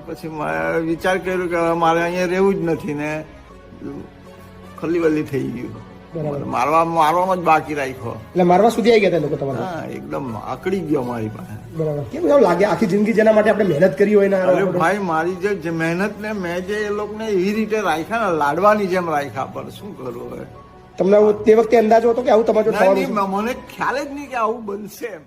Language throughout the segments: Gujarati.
પછી મેં વિચાર કર્યો કે મારે અહીંયા રહેવું જ નથી ને ખલીવલી થઈ ગયું. મારવામાં જ બાકી રાખ્યો. એટલે મારવા સુધી આવી ગયા હતા લોકો તમારે? હા, એકદમ આકડી ગયો મારી પાસે. બરાબર. કેમ એવું લાગે આખી જિંદગી જેના માટે આપણે મહેનત કરી હોય ને? અરે ભાઈ, મારી જે મહેનત ને મેં જે એ લોકોને એવી રીતે રાખ્યા ને, લાડવાની જેમ રાખ્યા, પણ શું કરવું હવે. તમને તે વખતે અંદાજો હતો કે આવું તમારું થવાનું? મને ખ્યાલ જ નહીં કે આવું બનશે એમ.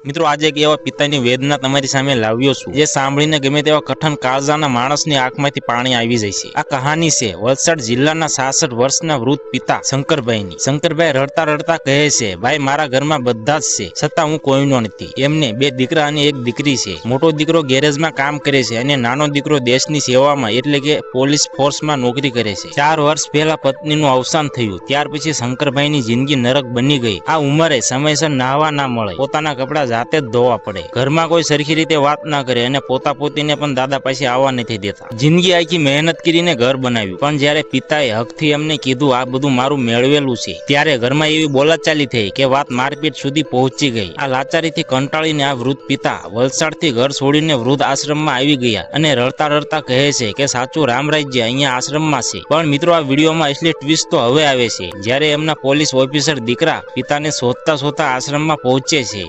મિત્રો, આજે એક એવા પિતાની વેદના તમારી સામે લાવ્યો છું જે સાંભળીને ગમે તેવા કઠણ કાળજાના માણસની આંખમાંથી પાણી આવી જાય છે. આ કહાની છે વલસાડ જિલ્લાના 66 વર્ષના વૃદ્ધ પિતા શંકરભાઈની. શંકરભાઈ રડતા રડતા કહે છે, ભાઈ મારા ઘરમાં બધા જ છે, છતાં હું કોઈનો નથી. એમને 2 દીકરા અને 1 દીકરી છે. મોટો દીકરો ગેરેજમાં કામ કરે છે અને નાનો દીકરો દેશની સેવામાં એટલે કે પોલીસ ફોર્સમાં નોકરી કરે છે. 4 વર્ષ પહેલા પત્નીનું અવસાન થયું. ત્યાર પછી શંકરભાઈની જિંદગી નરક બની ગઈ. આ ઉંમરે સમયસર નાહવા ના મળે, પોતાના કપડા જાતે જ ધોવા પડે, ઘરમાં કોઈ સરખી રીતે વાત ના કરે અને પોતા પોતીને પણ દાદા પાસે આવવા નથી દેતા. જિંદગી આખી મહેનત કરીને ઘર બનાવ્યું, પણ જયારે પિતાએ હકથી એમને કીધું આ બધું મારું મેળવેલું છે, ત્યારે ઘરમાં એવી બોલાચાલી થઈ કે વાત મારપીટ સુધી પહોંચી ગઈ. આ લાચારીથી કંટાળીને આ વૃદ્ધ પિતા વલસાડથી ઘર છોડીને વૃદ્ધ આશ્રમમાં આવી ગયા અને રડતા રડતા કહે છે કે સાચું રામરાજ્ય અહીંયા આશ્રમમાં છે. પણ મિત્રો, આ વિડીયોમાં એટલી ટ્વિસ્ટ તો હવે આવે છે જ્યારે એમના પોલીસ ઓફિસર દીકરા પિતાને શોધતા શોધતા આશ્રમમાં પહોંચે છે.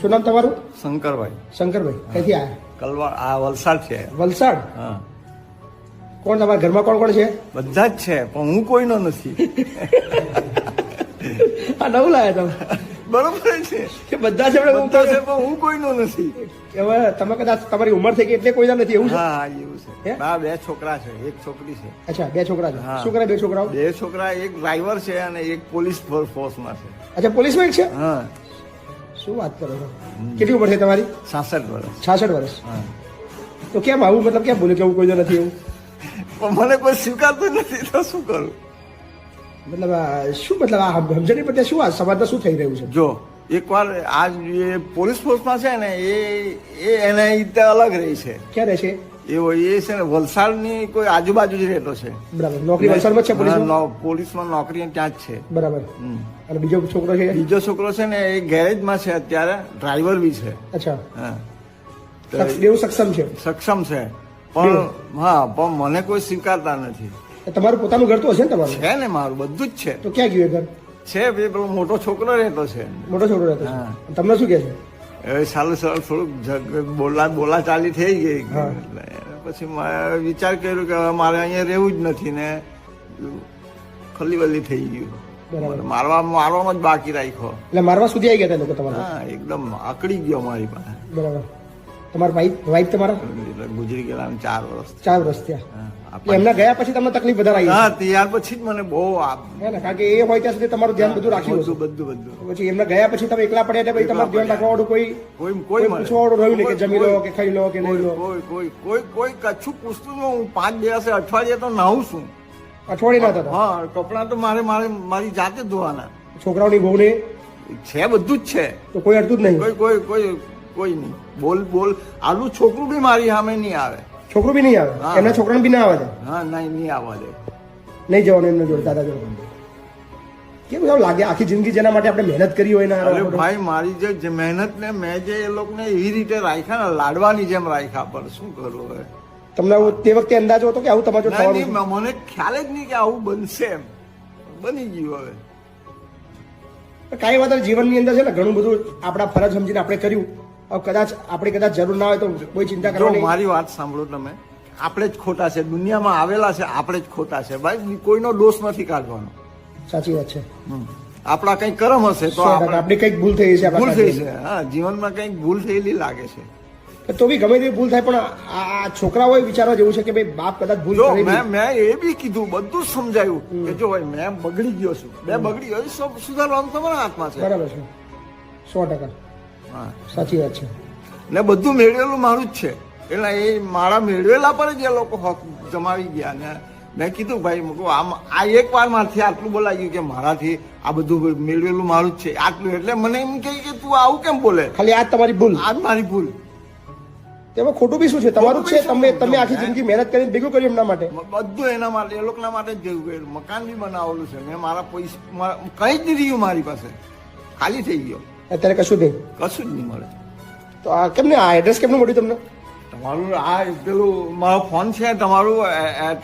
શું નામ તમારું? શંકરભાઈ. શંકરભાઈ ક્યાંથી આવ્યા? કલવા આ વલસાડ છે. વલસાડ? હા. કોણ તમારા ઘરમાં કોણ કોણ છે? બધા જ છે, પણ હું કોઈનો નથી. આ નવું લાયા તમે? બરોબર છે કે બધા છે બધા છે, પણ હું કોઈનો નથી. હવે તમે કદાચ તમારી ઉંમર થઈ ગઈ એટલે કોઈના નથી, એવું છે? હા, એવું છે. હા, 2 છોકરા છે, 1 છોકરી છે. અચ્છા, 2 છોકરા છે. હા. શું કરે 2 છોકરાઓ? 2 છોકરા, એક ડ્રાઈવર છે અને એક પોલીસ ફોર્સમાં છે. અચ્છા, પોલીસમાં એક છે? હા. શું વાત કરો છો? કેટલી ઉંમર છે તમારી? 66 વર્ષ. 66 વર્ષ. હા. તો કેમ આવું, મતલબ કેમ બોલ્યું કે હું કોઈનો નથી એવું? પણ મને કોઈ સ્વીકારતું નથી, તો શું કરું? મતલબ શું, મતલબ આ સમજણ નહીં પડતી, શું આ સમાજમાં શું થઈ રહ્યું છે? જો એકવાર આ જે પોલીસ ફોર્સમાં છે ને, એ એના રીતે અલગ રહી છે. ક્યાં રહે છે? એ છે ને વલસાડની કોઈ આજુબાજુ જ રહેતો છે. બરાબર. નોકરી વલસાડમાં છે પોલીસમાં? પોલીસમાં નોકરી ત્યાં જ છે. બરાબર. અને બીજો છોકરો છે? બીજો છોકરો છે ને, એ ગેરેજમાં છે અત્યારે, ડ્રાઈવર બી છે. અચ્છા. હા, બેઉ સક્ષમ છે? સક્ષમ છે, પણ હા, પણ મને કોઈ સ્વીકારતા નથી. તમારું પોતાનું ઘર તો હશે ને? તમારું છે ને, મારું બધું જ છે. તો ક્યાં ગયું એ ઘર? છે પેલો મોટો છોકરો રહેતો છે. મોટો છોકરો રહેતો હા. છે. તમને શું કહે છે? હવે સાલું થોડુંક બોલા ચાલી થઈ ગઈ. એટલે પછી મેં વિચાર કર્યો કે મારે અહીંયા રહેવું જ નથી ને ખલીવલી થઈ ગયું. મારવામાં જ બાકી રાખ્યો. એટલે મારવા સુધી આવી ગયા હતા લોકો તમારે? હા, એકદમ આકડી ગયો મારી પાસે. બરાબર. તમારા વાઈફ તમારા ગુજરી ગયેલા 4 વર્ષ. 4 વર્ષ થયા. એમના ગયા પછી તમને તકલીફ વધારે આવી? હા, ત્યાર પછી જ મને બહુ કારણ કે એ હોય ત્યાં સુધી તમારું ધ્યાન બધું રાખ્યું હતું. બધું પછી એમના ગયા પછી તમે એકલા પડ્યા એટલે તમારું ધ્યાન રાખવા વાળું કોઈ પૂછવાવાળું રહ્યું નહીં કે જમી લો કે ખાઈ લો કે નહીં લો? કોઈ કચ્છું પૂછતું ન. હું 5 દિવસે અઠવાડિયે તો નાહું છું. અઠવાડિયે ના થતા? હા, કપડાં તો મારી જાતે જ ધોવાના. છોકરાઓની બહુને છે, બધું જ છે. તો કોઈ અડતું જ નહીં? કોઈ નહીં. બોલ આલું છોકરું બી મારી સામે નહીં આવે. છોકરું બી નહીં આવે? એમના છોકરાને બી ના આવે છે? હા, નહીં આવવા દે. નહીં જવાનું એમને જોડે, દાદા જોડે. કેવું એવું લાગે આખી જિંદગી જેના માટે આપણે મહેનત કરી હોય ને? અરે ભાઈ, મારી જે મહેનત ને મેં જે એ લોકોને એવી રીતે રાખ્યા ને, લાડવાની જેમ રાખ્યા, પણ શું કરવું હવે. તમને તે વખતે અંદાજો હતો કે આવું તમારું થવાનું? મને ખ્યાલ જ નહીં કે આવું બનશે એમ. બની ગયું હવે. કઈ વાત જીવનની અંદર છે ને, ઘણું બધું આપણા ફરજ સમજીને આપણે કર્યું. કદાચ જરૂર ના હોય તો કોઈ ચિંતા કરવાની. મારી વાત સાંભળો તમે. આપણે જ ખોટા છે, દુનિયામાં આવેલા છે, આપણે જ ખોટા છે ભાઈ. કોઈનો દોષ નથી કાઢવાનો. સાચી વાત છે. આપણા કઈક કર્મ હશે તો આપણી કઈક ભૂલ થઈ છે. ભૂલ થઈ છે. હા, જીવનમાં કઈક ભૂલ થયેલી લાગે છે. તો બી ગમે તેવી ભૂલ થાય, પણ આ છોકરાઓએ વિચારવા જેવું છે કે ભાઈ બાપ કદાચ ભૂલ કરી. મેં એ બી કીધું, બધું જ સમજાયું કે જો ભાઈ મેં બગડી ગયો છું, બગડી ગયો, સુધારવાનું તમારા હાથમાં છે. બરાબર છે, 100%. હા, સાચી વાત છે. ને બધું મેળવેલું મારું જ છે. એટલે એ મારા મેળવેલા પર જ એ લોકો હક જમાવી ગયા. ને મેં કીધું ભાઈ, આ એક વાર મારથી આટલું બોલાઈ ગયું કે મારાથી આ બધું મેળવેલું મારું જ છે આટલું. એટલે મને એમ કહે કે તું આવું કેમ બોલે? ખાલી આજ તમારી ભૂલ? આજ મારી ભૂલ. તેમાં ખોટું બી શું છે? તમારું છે. તમે આખી જિંદગી મહેનત કરીને ભેગું કર્યું એમના માટે. બધું એના માટે, એ લોકોના માટે જ ભેગું કર્યું. મકાન બી બનાવેલું છે. મેં મારા પૈસા કઈ જ નહીં રહ્યું મારી પાસે. ખાલી થઈ ગયો. અત્યારે કશું નહીં? કશું જ નહીં મળે. તો આ કેમને, આ એડ્રેસ કેમનું મળ્યું તમને? મારું આ પેલું મારો ફોન છે તમારું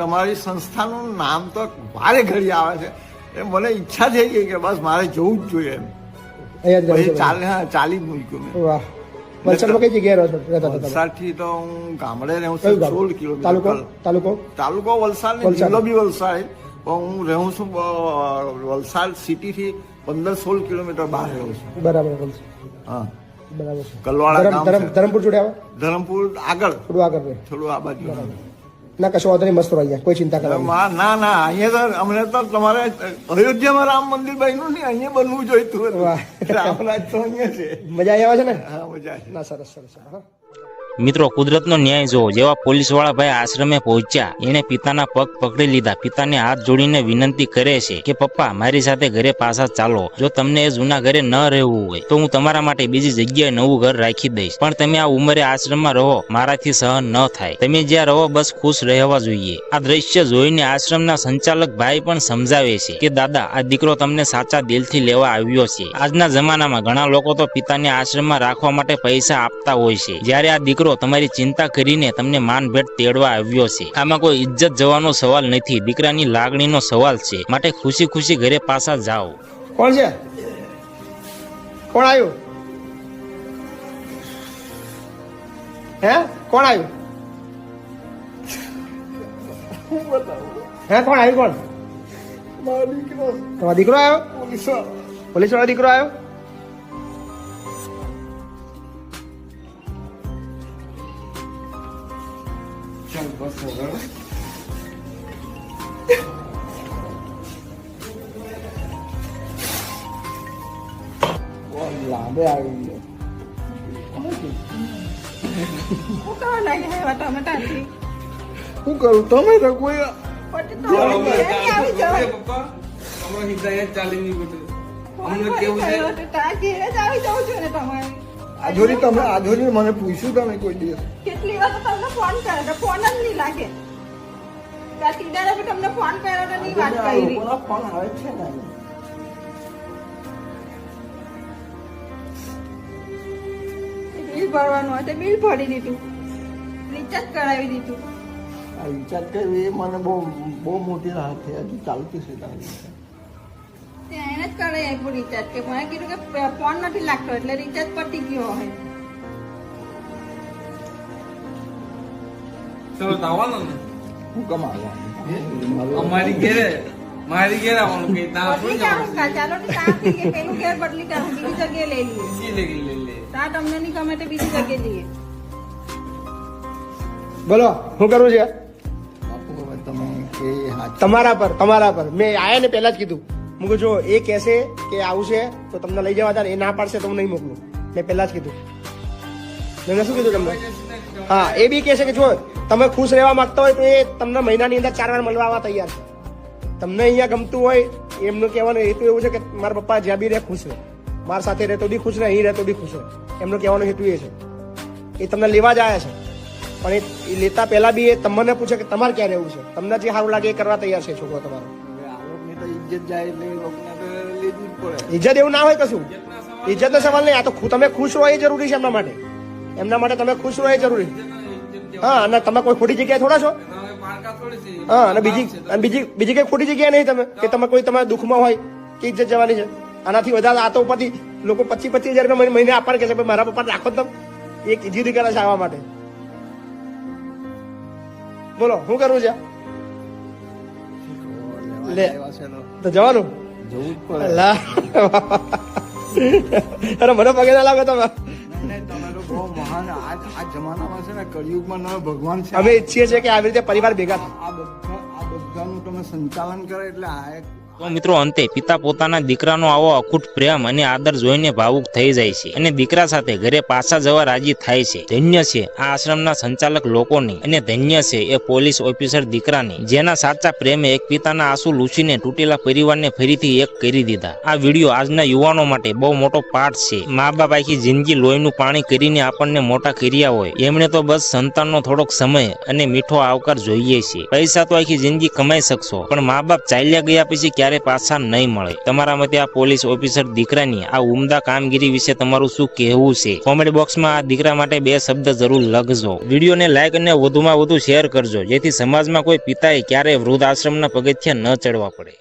તમારી સંસ્થાનું નામ તો ભારે ઘડી આવે છે એ મને ઈચ્છા થઈ ગઈ કે બસ મારે જવું જ જોઈએ એમ અહીંયા જ રહો છો? ચાલી જ મૂક્યું મેં વાહ. વલસાડમાં કઈ જગ્યાએ રહો છો રહેતા હતા તમે? વલસાડથી તો હું ગામડે રહું કયું છું ગામ? 16 કિલોમીટર તાલુકો તાલુકો તાલુકો વલસાડ ને વલસાડ. જિલ્લો બી વલસાડ પણ હું રહું છું વલસાડ સિટીથી 15-16 કિલોમીટર બહાર રહું છું બરાબર વલસાડ. હા બરાબર છે. કલવાડા ગામ છે. ધરમપુર જોડે આવે ધરમપુર આગળ થોડું આગળ રહે. થોડું આ બાજુ ના કશો વાંધો નહીં, મસ્ત રહી જાય, કોઈ ચિંતા કરવાની નહીં. ના અહીંયા તો અમને તો તમારે અયોધ્યામાં રામ મંદિર બન્યું ને અહીંયા બનવું જોઈતું હતું વાહ. રામરાજ તો અહીંયા છે મજા આવી આવે છે ને? હા મજા આવે. ના સરસ સરસ હા. મિત્રો કુદરતનો ન્યાય જો જેવા પોલીસવાળા ભાઈ આશ્રમે પહોંચ્યા એને પિતાના પગ પકડી લીધા, પિતાને હાથ જોડીને વિનંતી કરે છે કે પપ્પા મારી સાથે ઘરે પાછા ચાલો, જો તમને એ જૂના ઘરે ન રહેવું હોય તો હું તમારા માટે બીજી જગ્યાએ નવું ઘર રાખી દઈશ, પણ તમે આ ઉંમરે આશ્રમમાં રહો મારાથી સહન ન થાય, તમે જ્યાં રહો બસ ખુશ રહેવા જોઈએ. આ દ્રશ્ય જોઈને આશ્રમના સંચાલક ભાઈ પણ સમજાવે છે કે દાદા આ દીકરો તમને સાચા દિલથી લેવા આવ્યો છે. આજના જમાનામાં ઘણા લોકો તો પિતાને આશ્રમમાં રાખવા માટે પૈસા આપતા હોય છે, જ્યારે આ દીકરો તમારી ચિંતા કરીને તમને માનભેટ તેડવા આવ્યો છે. આમાં કોઈ ઇજ્જત જવાનો સવાલ નથી, દીકરાની લાગણીનો સવાલ છે, માટે ખુશી ખુશી ઘરે પાછા જાઓ. કોણ છે? કોણ આવ્યું? હે કોણ આવ્યું? હે કોણ આવ્યું? કોણ? મારો દીકરો તમારો દીકરો આવ્યો? પોલીસ પોલીસ વાળો દીકરો આવ્યો? ચાલ બસ વગર લાંબે આવી ગયો હું કરવા લાગી આવ્યા તમે ત્યાંથી? શું કરું તમે તો કોઈ પછી તો હવે ઘરે નહીં આવી જવાય. હમણાં હિદાયત ચાલી નહીં બધું ફોન અમને કરી કેવું છે ગયો તો ત્યાં ઘેરે જ આવી જવું જોઈએ ને તમારે. આજોરી મને પૂછ્યું તમે કોઈ દિવસ કેટલી વાર તો તમને ફોન કર્યો તો ફોન જ નહીં લાગે. ત્યાં તીડારે બી તમને ફોન કર્યો તો નહીં વાત કરી. લોકોનો ફોન આવે જ છે ને બિલ ભરવાનું હતું બિલ ભરી દીધું, રિચાર્જ કરાવી દીધું. આ વિચાર કર્યો એ મને બહુ મોટી રાહત થઈ હજુ ચાલતું છે તારી ત્યાં એને જ કરાવી આપ્યું રિચાર્જ, કે મને કીધું કે ફોન નથી લાગતો એટલે રિચાર્જ પતી ગયો હોય. ચલો તો આવવાનું ને હું કમાવાનું અમારી ઘેરે મારી ઘેરે આવવાનું કઈ ત્યાં બદલી કાઢું કા? ચાલો તો ત્યાંથી કે પેલું ઘેર બદલી કાઢું, બીજી જગ્યાએ લઈ લઈએ. લે ત્યાં તમને નહીં ગમે તો બીજી જગ્યાએ જઈએ. બોલો શું કરવું છે? બાપુ હવે તમે કે હા તમારા પર મેં આયા ને પહેલા જ કીધું, હું કહું જો એ કહેશે કે આવું છે તો તમને લઈ જવા હતા ને, એ ના પાડશે તો હું નહીં મોકલું, મેં પહેલા જ કીધું. મેં શું કીધું તમને? હા એ બી કહેશે કે જો તમે ખુશ રહેવા માંગતા હોય તો એ તમને મહિનાની અંદર 4 વાર મળવા આવવા તૈયાર છે. તમને અહીંયા ગમતું હોય એમનું કહેવાનું હેતુ એવું છે કે મારા પપ્પા જ્યાં બી રહે ખુશ રહે, મારા સાથે રહેતો બી ખુશ રહે, અહીં રહેતો બી ખુશ રહે, એમનો કહેવાનો હેતુ એ છે. એ તમને લેવા જ આવ્યા છે, પણ એ લેતા પહેલા બી એ તમને પૂછે કે તમારે ક્યાં રહેવું છે, તમને જે સારું લાગે એ કરવા તૈયાર છે છોકરો તમારો. હવે આ લોકોની તો ઇજ્જત જાય એટલે એ લોકોને તો લેવું જ પડે ઇજ્જત એવું ના હોય કશું, ઇજ્જતનો સવાલ નહીં. આ તો તમે ખુશ રહો એ જરૂરી છે એમના માટે, તમે ખુશ રહો એ જરૂરી. હા અને તમે કોઈ ખોટી જગ્યાએ થોડા છો. પારકા થોડી છે હા અને બીજી કઈ ખોટી જગ્યાએ નહીં તમે કે તમે કોઈ તમારા દુઃખમાં હોય કે ઇજ્જત જવાની છે. આનાથી વધારે આ તો ઉપરથી લોકો 25,000 રૂપિયા મહિને આપવાના કે છે, મારા પપ્પા રાખો તમે એક જીદ કરે છે આવવા માટે. બોલો શું કરવું છે? લે આવ્યા છે તો તો જવાનું. જવું જ પડે અલા. અરે મને પગે ના લાગે તમે. નહીં, તમે તો બહુ મહાન આ જમાનામાં છે ને કળિયુગમાં ન ભગવાન છે અમે ઈચ્છીએ છીએ કે આવી રીતે પરિવાર ભેગા થાય. આ બધાનું તમે સંચાલન કરે એટલે આ એક તો મિત્રો અંતે પિતા પોતાના દીકરાનો આવો અખૂટ પ્રેમ અને આદર જોઈને ભાવુક થઈ જાય છે અને દીકરા સાથે ઘરે પાછા જવા રાજી થાય છે. ધન્ય છે આ આશ્રમના સંચાલક લોકોની અને ધન્ય છે એ પોલીસ ઓફિસર દીકરાની, જેના સાચા પ્રેમે એક પિતાના આંસુ લૂછીને તૂટેલા પરિવારને ફરીથી એક કરી દીધા. આ વિડીયો આજના યુવાનો માટે બહુ મોટો પાઠ છે. મા બાપ આખી જિંદગી લોહીનું પાણી કરીને આપણને મોટા કર્યા હોય, એમણે તો બસ સંતાનનો થોડોક સમય અને મીઠો આવકાર જોઈએ છે. પૈસા તો આખી જિંદગી કમાઈ શકશો, પણ મા બાપ ચાલ્યા ગયા પછી ક્યારે ક્યારે પાછા નહીં મળે। તમારા મતે આ પોલીસ ઓફિસર દીકરાની આ ઉમદા કામગીરી વિશે તમારું શું કહેવું છે? કોમેન્ટ બોક્સમાં આ દીકરા માટે 2 શબ્દ જરૂર લખજો। વિડીયોને લાઈક અને વધુમાં વધુ શેર કરજો, જેથી સમાજમાં કોઈ પિતાએ ક્યારેય વૃદ્ધ આશ્રમના પગથિયા ન ચડવા પડે।